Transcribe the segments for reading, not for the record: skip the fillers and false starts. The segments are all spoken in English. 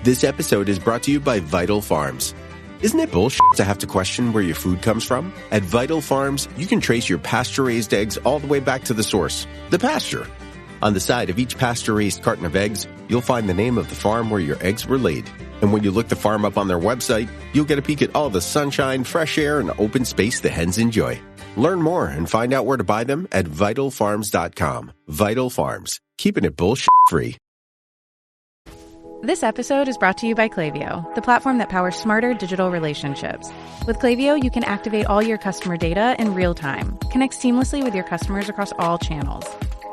This episode is brought to you by Vital Farms. Isn't it bullshit to have to question where your food comes from? At Vital Farms, you can trace your pasture-raised eggs all the way back to the source, the pasture. On the side of each pasture-raised carton of eggs, you'll find the name of the farm where your eggs were laid. And when you look the farm up on their website, you'll get a peek at all the sunshine, fresh air, and open space the hens enjoy. Learn more and find out where to buy them at vitalfarms.com. Vital Farms, keeping it bullshit-free. This episode is brought to you by Klaviyo, the platform that powers smarter digital relationships. With Klaviyo, you can activate all your customer data in real time, connect seamlessly with your customers across all channels,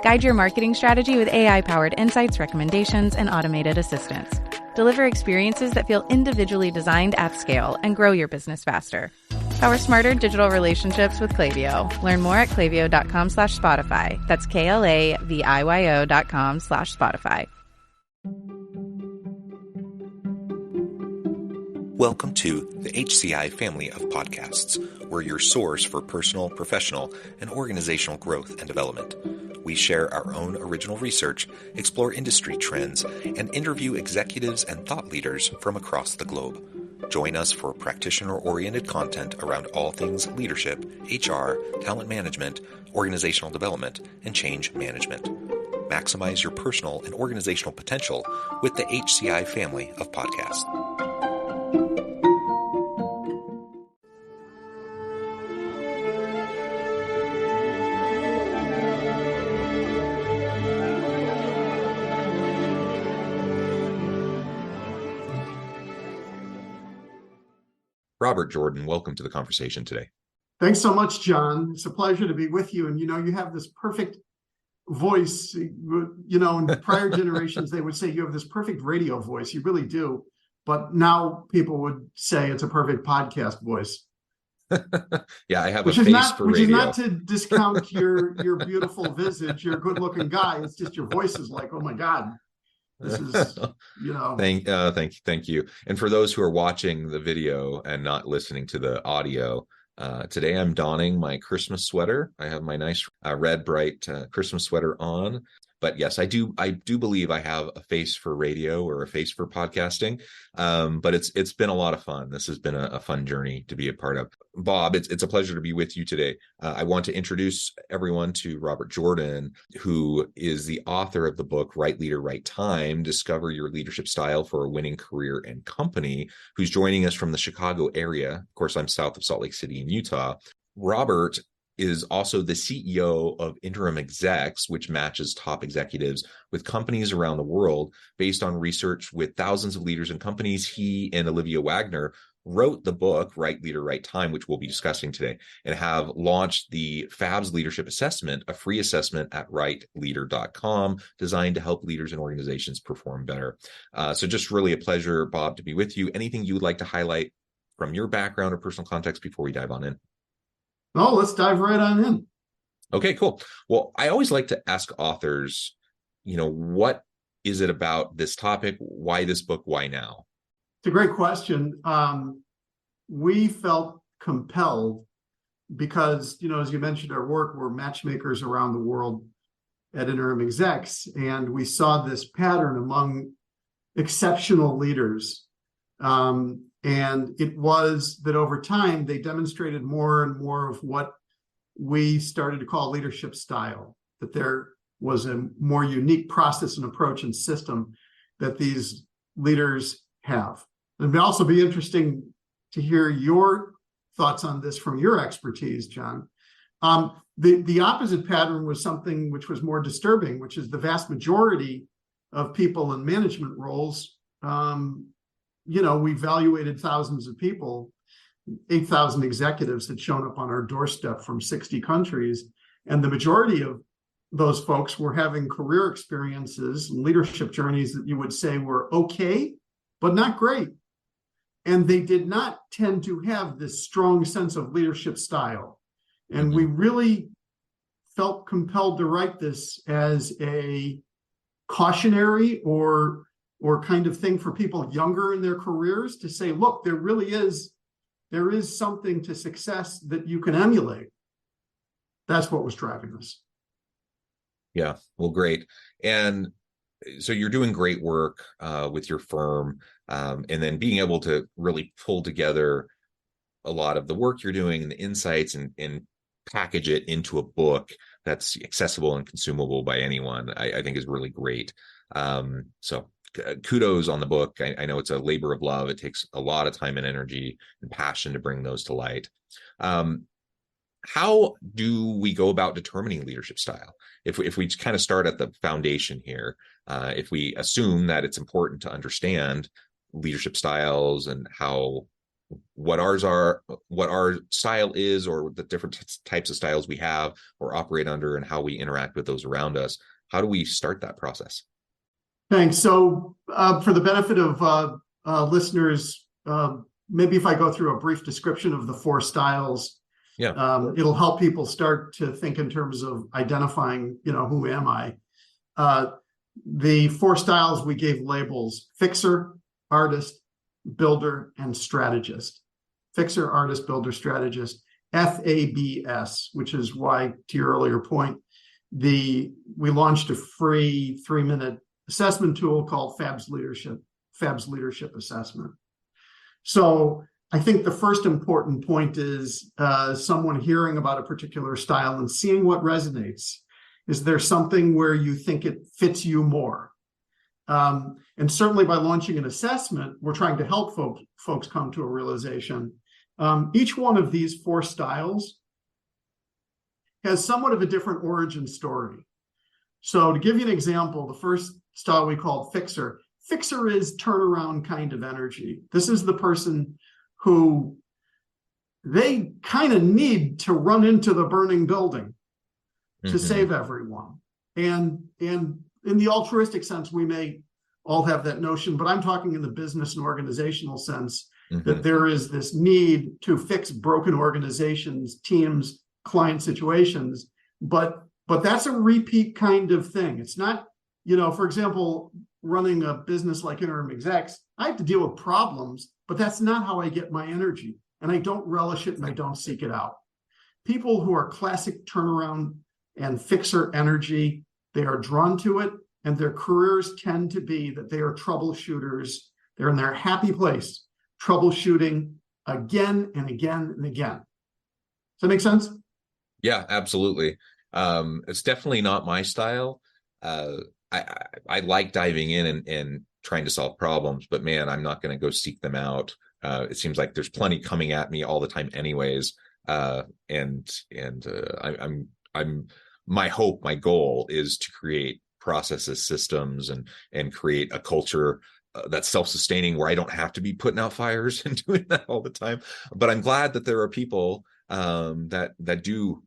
guide your marketing strategy with AI-powered insights, recommendations, and automated assistance, deliver experiences that feel individually designed at scale, and grow your business faster. Power smarter digital relationships with Klaviyo. Learn more at klaviyo.com/Spotify. That's KLAVIYO.com/Spotify. Welcome to the HCI family of podcasts. We're your source for personal, professional, and organizational growth and development. We share our own original research, explore industry trends, and interview executives and thought leaders from across the globe. Join us for practitioner-oriented content around all things leadership, HR, talent management, organizational development, and change management. Maximize your personal and organizational potential with the HCI family of podcasts. Robert Jordan, welcome to the conversation today. Thanks so much, John. It's a pleasure to be with you. And, you have this perfect voice. In prior generations, they would say you have this perfect radio voice. You really do. But now people would say it's a perfect podcast voice. Yeah, I have a face for radio. Which is not to discount your beautiful visage. You're a good-looking guy. It's just your voice is like, oh, my God. This is, Thank you. And for those who are watching the video and not listening to the audio, today I'm donning my Christmas sweater. I have my nice red, bright Christmas sweater on. But yes, I do believe I have a face for radio or a face for podcasting. But it's been a lot of fun. This has been a fun journey to be a part of. Bob, it's a pleasure to be with you today. I want to introduce everyone to Robert Jordan, who is the author of the book, Right Leader, Right Time, Discover Your Leadership Style for a Winning Career and Company, who's joining us from the Chicago area. Of course, I'm south of Salt Lake City in Utah. Robert is also the CEO of Interim Execs, which matches top executives with companies around the world based on research with thousands of leaders and companies. He and Olivia Wagner wrote the book, Right Leader, Right Time, which we'll be discussing today, and have launched the FABS Leadership Assessment, a free assessment at rightleader.com, designed to help leaders and organizations perform better. So just really a pleasure, Bob, to be with you. Anything you would like to highlight from your background or personal context before we dive on in? No, let's dive right on in. Okay, cool. Well, I always like to ask authors, what is it about this topic? Why this book? Why now? It's a great question. We felt compelled because, as you mentioned, our work, we're matchmakers around the world at Interim Execs, and we saw this pattern among exceptional leaders. And it was that over time, they demonstrated more and more of what we started to call leadership style, that there was a more unique process and approach and system that these leaders have. And it'd also be interesting to hear your thoughts on this from your expertise, John. The opposite pattern was something which was more disturbing, which is the vast majority of people in management roles. We evaluated thousands of people, 8,000 executives had shown up on our doorstep from 60 countries. And the majority of those folks were having career experiences and leadership journeys that you would say were okay, but not great. And they did not tend to have this strong sense of leadership style. And we really felt compelled to write this as a cautionary or kind of thing for people younger in their careers to say, look, there is something to success that you can emulate. That's what was driving us. Yeah, well, great. And so you're doing great work with your firm, and then being able to really pull together a lot of the work you're doing and the insights, and package it into a book that's accessible and consumable by anyone, I think is really great. So kudos on the book. I know it's a labor of love. It takes a lot of time and energy and passion to bring those to light. How do we go about determining leadership style? If we kind of start at the foundation here, if we assume that it's important to understand leadership styles and what our style is, or the different types of styles we have or operate under, and how we interact with those around us, how do we start that process? Thanks. So for the benefit of listeners, maybe if I go through a brief description of the four styles, it'll help people start to think in terms of identifying, who am I? The four styles, we gave labels: fixer, artist, builder, and strategist. Fixer, artist, builder, strategist, FABS, which is why, to your earlier point, we launched a free 3-minute assessment tool called FABS Leadership Assessment. So I think the first important point is someone hearing about a particular style and seeing what resonates. Is there something where you think it fits you more? And certainly by launching an assessment, we're trying to help folks come to a realization. Each one of these four styles has somewhat of a different origin story. So to give you an example, the first style we called fixer. Fixer is turnaround kind of energy. This is the person who they kind of need to run into the burning building to save everyone. And in the altruistic sense, we may all have that notion, but I'm talking in the business and organizational sense, that there is this need to fix broken organizations, teams, client situations, but that's a repeat kind of thing. It's not, for example, running a business like Interim Execs, I have to deal with problems, but that's not how I get my energy. And I don't relish it, and I don't seek it out. People who are classic turnaround and fixer energy, they are drawn to it, and their careers tend to be that they are troubleshooters. They're in their happy place, troubleshooting again and again and again. Does that make sense? Yeah, absolutely. It's definitely not my style. I like diving in and trying to solve problems, but man, I'm not going to go seek them out. It seems like there's plenty coming at me all the time anyways. My goal is to create processes, systems, and create a culture that's self-sustaining, where I don't have to be putting out fires and doing that all the time. But I'm glad that there are people that do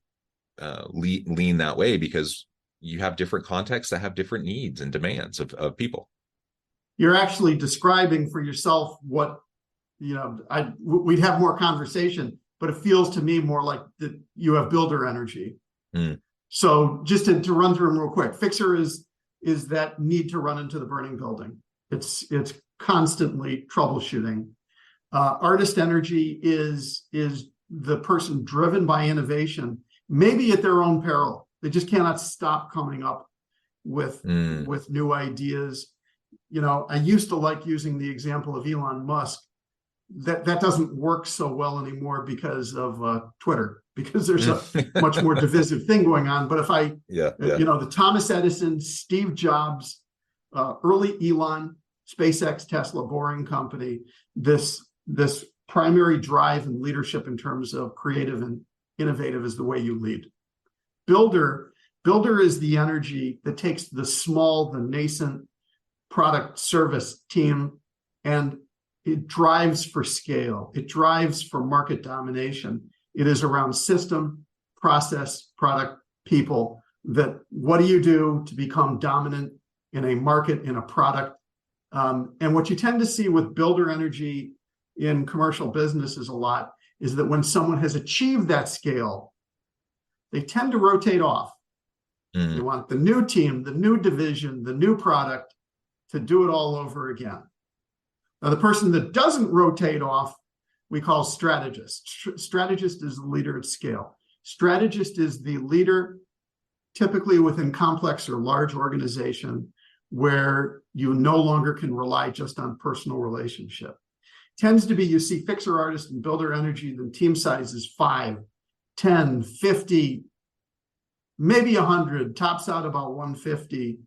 lean that way, because you have different contexts that have different needs and demands of people. You're actually describing for yourself what, we'd have more conversation, but it feels to me more like that you have builder energy. So just to run through them real quick, fixer is that need to run into the burning building. It's constantly troubleshooting. Artist energy is the person driven by innovation, maybe at their own peril. They just cannot stop coming up with new ideas. I used to like using the example of Elon Musk. That doesn't work so well anymore because of Twitter, because there's a much more divisive thing going on. But if the Thomas Edison, Steve Jobs, early Elon, SpaceX, Tesla, Boring Company, this primary drive and leadership in terms of creative and innovative is the way you lead. Builder is the energy that takes the small, the nascent product service team, and it drives for scale. It drives for market domination. It is around system, process, product, people. That what do you do to become dominant in a market, in a product? And what you tend to see with builder energy in commercial businesses a lot is that when someone has achieved that scale, they tend to rotate off. They want the new team, the new division, the new product to do it all over again. Now, the person that doesn't rotate off, we call strategist. Strategist is the leader at scale. Strategist is the leader typically within complex or large organization where you no longer can rely just on personal relationship. Tends to be, you see fixer artist and builder energy, then team size is 5, 10, 50, maybe 100, tops out about 150.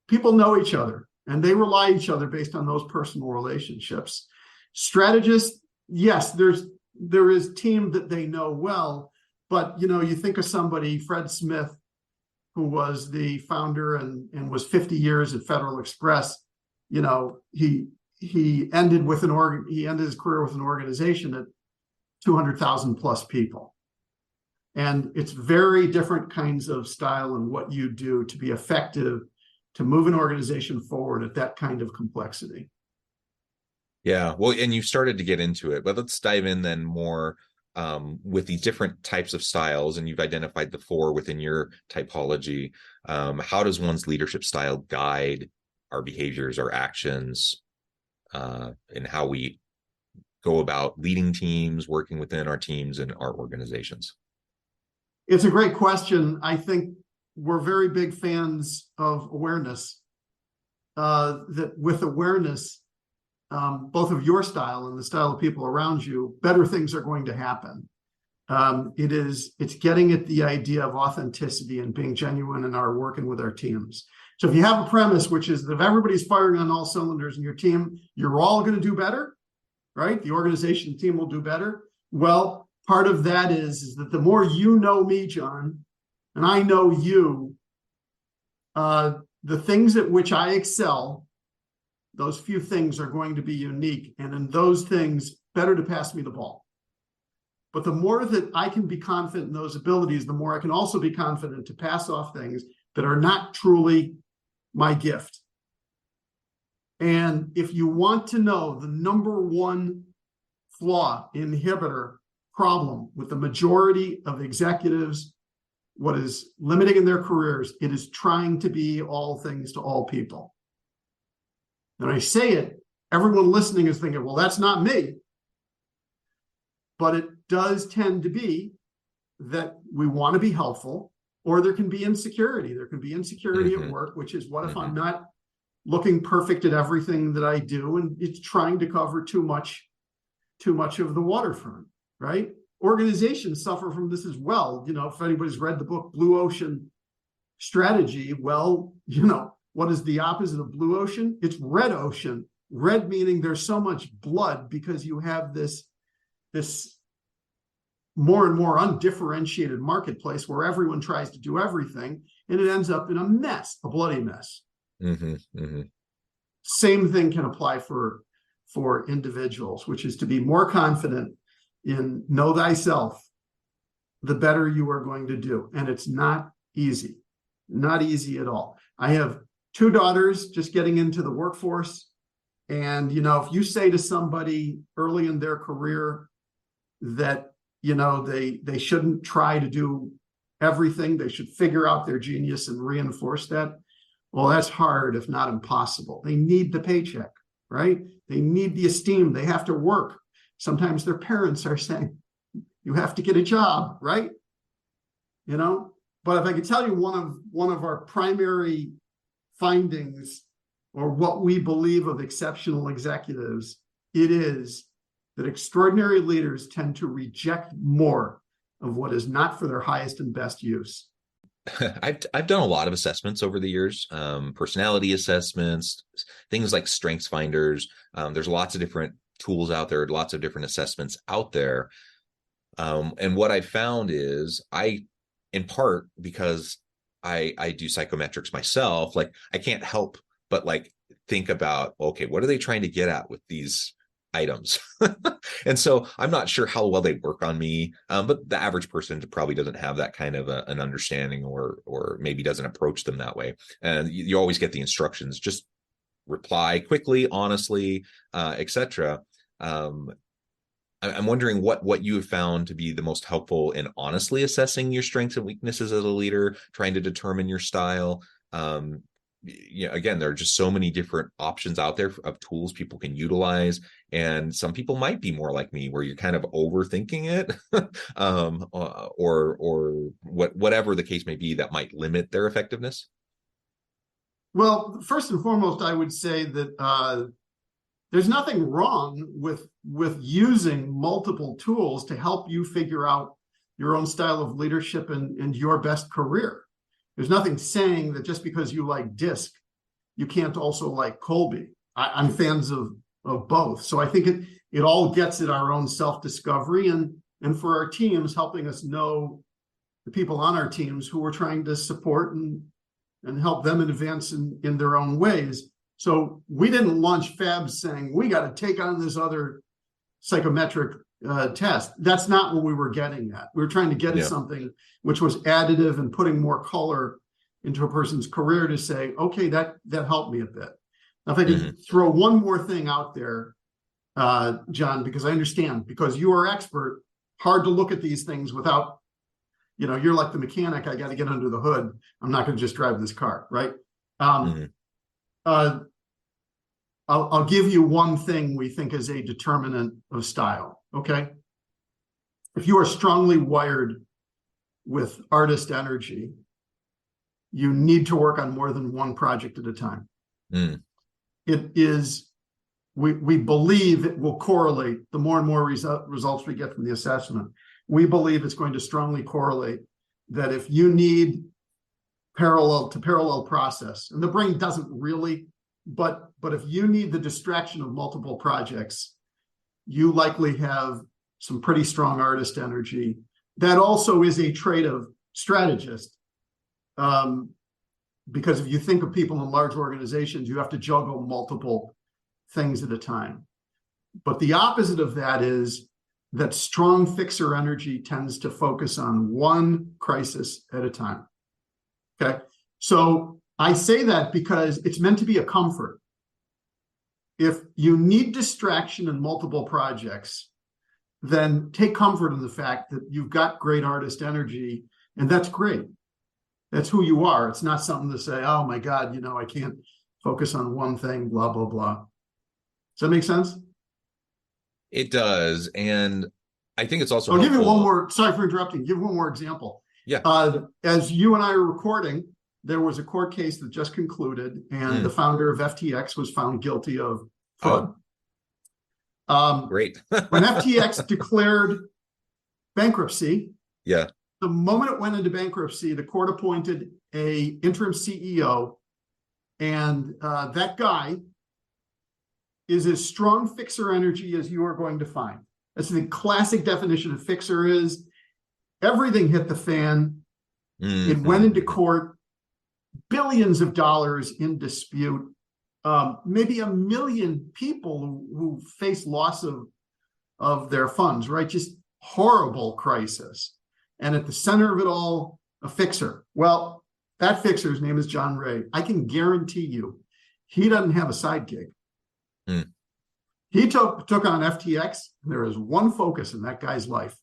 People know each other and they rely each other based on those personal relationships. Strategists, yes, there is team that they know well, but you think of somebody, Fred Smith, who was the founder and was 50 years at Federal Express. He ended his career with an organization at 200,000 plus people. And it's very different kinds of style and what you do to be effective, to move an organization forward at that kind of complexity. Yeah, well, and you started to get into it, but let's dive in then more with these different types of styles, and you've identified the 4 within your typology. How does one's leadership style guide our behaviors, our actions, and how we go about leading teams, working within our teams and our organizations? It's a great question. I think we're very big fans of awareness, that with awareness, both of your style and the style of people around you, better things are going to happen. It's getting at the idea of authenticity and being genuine in our working with our teams. So if you have a premise, which is that if everybody's firing on all cylinders in your team, you're all going to do better, right? The organization team will do better. Well, part of that is that the more you know me, John, and I know you, the things at which I excel, those few things are going to be unique. And in those things, better to pass me the ball. But the more that I can be confident in those abilities, the more I can also be confident to pass off things that are not truly my gift. And if you want to know the number one flaw, inhibitor, problem with the majority of executives, what is limiting in their careers, it is trying to be all things to all people. And I say it, everyone listening is thinking, well, that's not me. But it does tend to be that we want to be helpful, or there can be insecurity. There can be insecurity at work, which is what if I'm not looking perfect at everything that I do, and it's trying to cover too much of the waterfront, right? Organizations suffer from this as well. If anybody's read the book Blue Ocean Strategy, well, what is the opposite of blue ocean? It's red ocean. Red meaning there's so much blood because you have this more and more undifferentiated marketplace where everyone tries to do everything, and it ends up in a mess, a bloody mess. Same thing can apply for individuals, which is to be more confident in know thyself, the better you are going to do. And it's not easy at all. I have 2 daughters just getting into the workforce. And, if you say to somebody early in their career that, they shouldn't try to do everything, they should figure out their genius and reinforce that. Well, that's hard, if not impossible. They need the paycheck, right? They need the esteem. They have to work. Sometimes their parents are saying, you have to get a job, right? But if I could tell you one of our primary findings, or what we believe of exceptional executives, it is that extraordinary leaders tend to reject more of what is not for their highest and best use. I've done a lot of assessments over the years, personality assessments, things like strengths finders. There's lots of different tools out there, lots of different assessments out there. And what I found is in part because I do psychometrics myself, like I can't help but think about, okay, what are they trying to get at with these items? And so I'm not sure how well they work on me, but the average person probably doesn't have that kind of an understanding, or maybe doesn't approach them that way. And you always get the instructions, just reply quickly, honestly, etc. I'm wondering what you have found to be the most helpful in honestly assessing your strengths and weaknesses as a leader, trying to determine your style. Again, there are just so many different options out there of tools people can utilize. And some people might be more like me, where you're kind of overthinking it, or whatever the case may be, that might limit their effectiveness. Well, first and foremost, I would say that there's nothing wrong with using multiple tools to help you figure out your own style of leadership and your best career. There's nothing saying that just because you like DISC, you can't also like Colby. I'm fans of both. So I think it all gets at our own self-discovery and for our teams, helping us know the people on our teams who we're trying to support and help them advance in their own ways. So we didn't launch Fabs saying, we got to take on this other psychometric test. That's not what we were getting at. We were trying to get at something which was additive and putting more color into a person's career to say, okay, that helped me a bit. Now, if I could throw one more thing out there, John, because I understand, because you are expert, hard to look at these things without, you're like the mechanic, I got to get under the hood. I'm not going to just drive this car, right? I'll give you one thing we think is a determinant of style, okay? If you are strongly wired with artist energy, you need to work on more than one project at a time. It is, we believe it will correlate the more and more results we get from the assessment. We believe it's going to strongly correlate that if you need parallel process, and the brain doesn't really, but if you need the distraction of multiple projects, you likely have some pretty strong artist energy. That also is a trait of strategist. Because if you think of people in large organizations, you have to juggle multiple things at a time. But the opposite of that is that strong fixer energy tends to focus on one crisis at a time. Okay. So I say that because it's meant to be a comfort. If you need distraction in multiple projects, then take comfort in the fact that you've got great artist energy, and that's great. That's who you are. It's not something to say, oh my God, I can't focus on one thing, blah, blah, blah. Does that make sense? It does. And I think it's also I'll give you one more, sorry for interrupting, give one more example. Yeah. As you and I are recording, there was a court case that just concluded, and the founder of FTX was found guilty of fraud. Great. When FTX declared bankruptcy, the moment it went into bankruptcy, the court appointed an interim CEO, and that guy is as strong fixer energy as you are going to find. That's the classic definition of fixer is everything hit the fan. It went into court, billions of dollars in dispute, maybe 1 million people who face loss of their funds, right? Just horrible crisis. And at the center of it all, a fixer. Well, that fixer's name is John Ray. I can guarantee you, he doesn't have a side gig. He took on FTX, and there is one focus in that guy's life.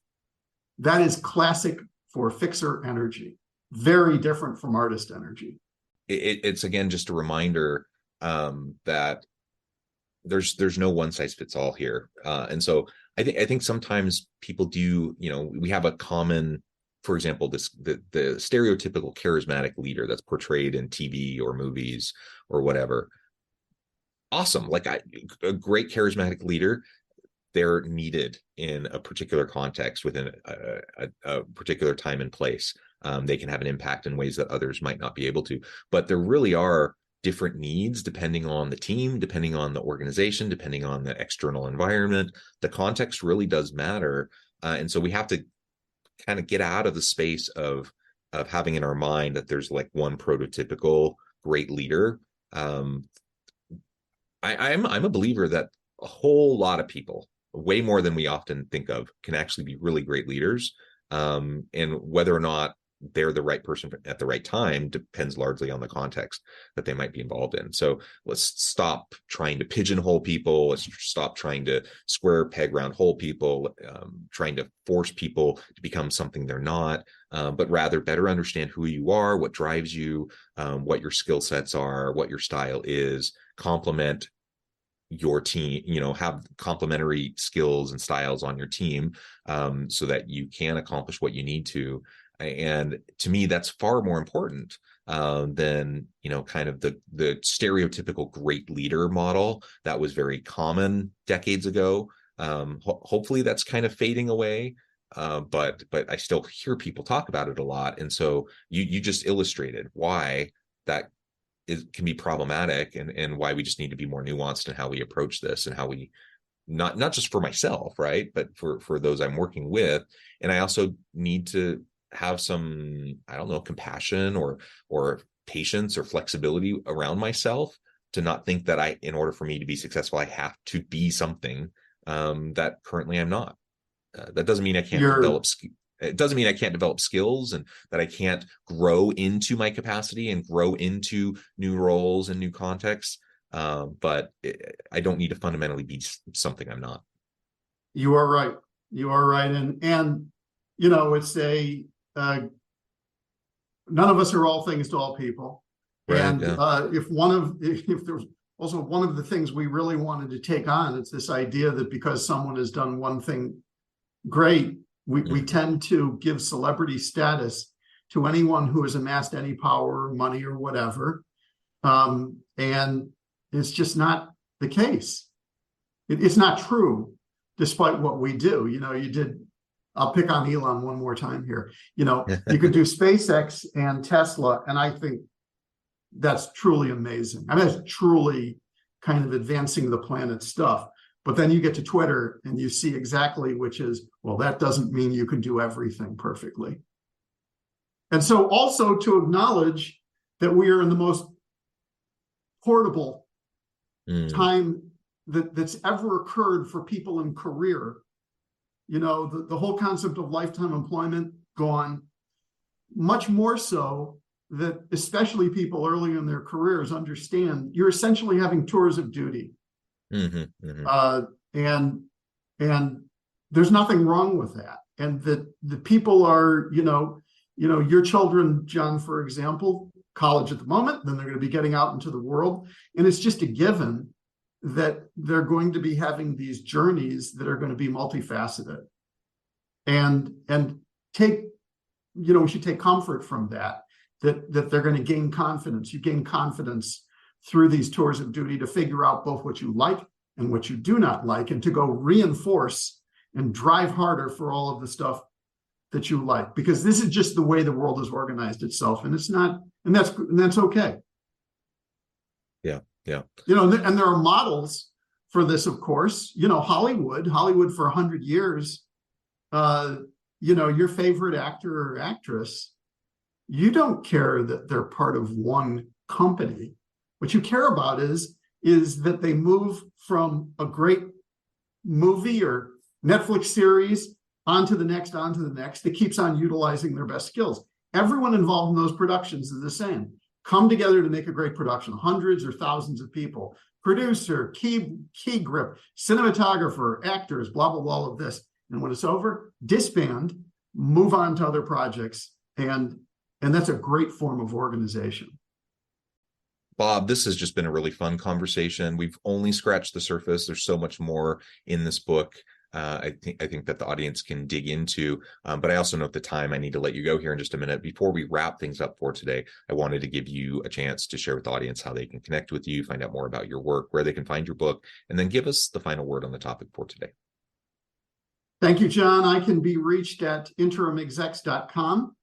That is classic for fixer energy. Very different from artist energy. It's again just a reminder that there's no one size fits all here, and so I think sometimes people do. We have a common, for example, the stereotypical charismatic leader that's portrayed in TV or movies or whatever. Awesome, like a great charismatic leader. They're needed in a particular context within a particular time and place. They can have an impact in ways that others might not be able to. But there really are different needs depending on the team, depending on the organization, depending on the external environment. The context really does matter. And so we have to kind of get out of the space of having in our mind that there's like one prototypical great leader. I'm a believer that a whole lot of people, way more than we often think of, can actually be really great leaders. And whether or not they're the right person at the right time depends largely on the context that they might be involved in. So let's stop trying to pigeonhole people. Let's stop trying to square peg round hole people, trying to force people to become something they're not, but rather better understand who you are, what drives you, what your skill sets are, what your style is, complement your team, have complementary skills and styles on your team, so that you can accomplish what you need to. And to me, that's far more important than, kind of the stereotypical great leader model that was very common decades ago. Hopefully that's kind of fading away. But I still hear people talk about it a lot. And so you just illustrated why that can be problematic, and why we just need to be more nuanced in how we approach this, and how we not just for myself, right, but for those I'm working with. And I also need to have some, I don't know, compassion or patience or flexibility around myself, to not think that in order for me to be successful, I have to be something that currently I'm not. That doesn't mean I can't develop. It doesn't mean I can't develop skills, and that I can't grow into my capacity and grow into new roles and new contexts. But I don't need to fundamentally be something I'm not. You are right. You are right. And it's none of us are all things to all people. Right, and yeah. If there's also one of the things we really wanted to take on, it's this idea that because someone has done one thing great, we tend to give celebrity status to anyone who has amassed any power, money, or whatever. And it's just not the case. It's not true, despite what we do. I'll pick on Elon one more time here. You could do SpaceX and Tesla, and I think that's truly amazing. I mean, that's truly kind of advancing the planet stuff. But then you get to Twitter and you see exactly, which is, well, that doesn't mean you can do everything perfectly. And so also to acknowledge that we are in the most portable time that's ever occurred for people in career. The whole concept of lifetime employment gone, much more so that especially people early in their careers understand you're essentially having tours of duty. And there's nothing wrong with that. And that the people are, your children, John, for example, college at the moment, then they're going to be getting out into the world. And it's just a given that they're going to be having these journeys that are going to be multifaceted. And we should take comfort from that they're going to gain confidence. You gain confidence through these tours of duty to figure out both what you like and what you do not like, and to go reinforce and drive harder for all of the stuff that you like, because this is just the way the world has organized itself, and it's not, and that's okay. Yeah. And there are models for this, of course. Hollywood for 100 years, your favorite actor or actress, you don't care that they're part of one company. What you care about is that they move from a great movie or Netflix series onto the next, that keeps on utilizing their best skills. Everyone involved in those productions is the same. Come together to make a great production, hundreds or thousands of people, producer, key grip, cinematographer, actors, blah, blah, blah, all of this. And when it's over, disband, move on to other projects. And that's a great form of organization. Bob, this has just been a really fun conversation. We've only scratched the surface. There's so much more in this book. I think that the audience can dig into, but I also know at the time I need to let you go here in just a minute. Before we wrap things up for today, I wanted to give you a chance to share with the audience how they can connect with you, find out more about your work, where they can find your book, and then give us the final word on the topic for today. Thank you, John. I can be reached at interimexecs.com.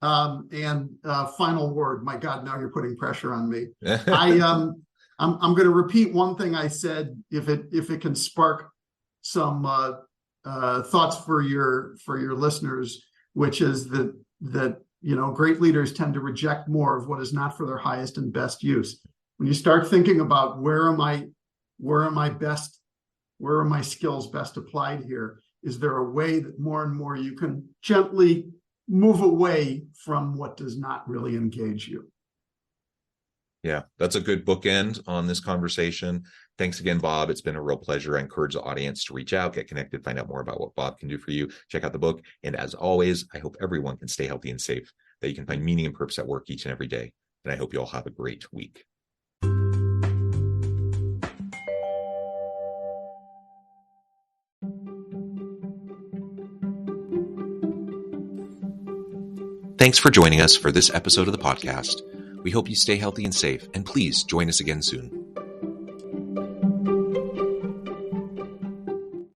And final word. My God, now you're putting pressure on me. I'm going to repeat one thing I said, if it can spark some thoughts for your listeners, which is that great leaders tend to reject more of what is not for their highest and best use. When you start thinking about where are my skills best applied here, is there a way that more and more you can gently move away from what does not really engage you? Yeah, that's a good bookend on this conversation. Thanks again, Bob. It's been a real pleasure. I encourage the audience to reach out, get connected, find out more about what Bob can do for you. Check out the book. And as always, I hope everyone can stay healthy and safe, that you can find meaning and purpose at work each and every day. And I hope you all have a great week. Thanks for joining us for this episode of the podcast. We hope you stay healthy and safe, and please join us again soon.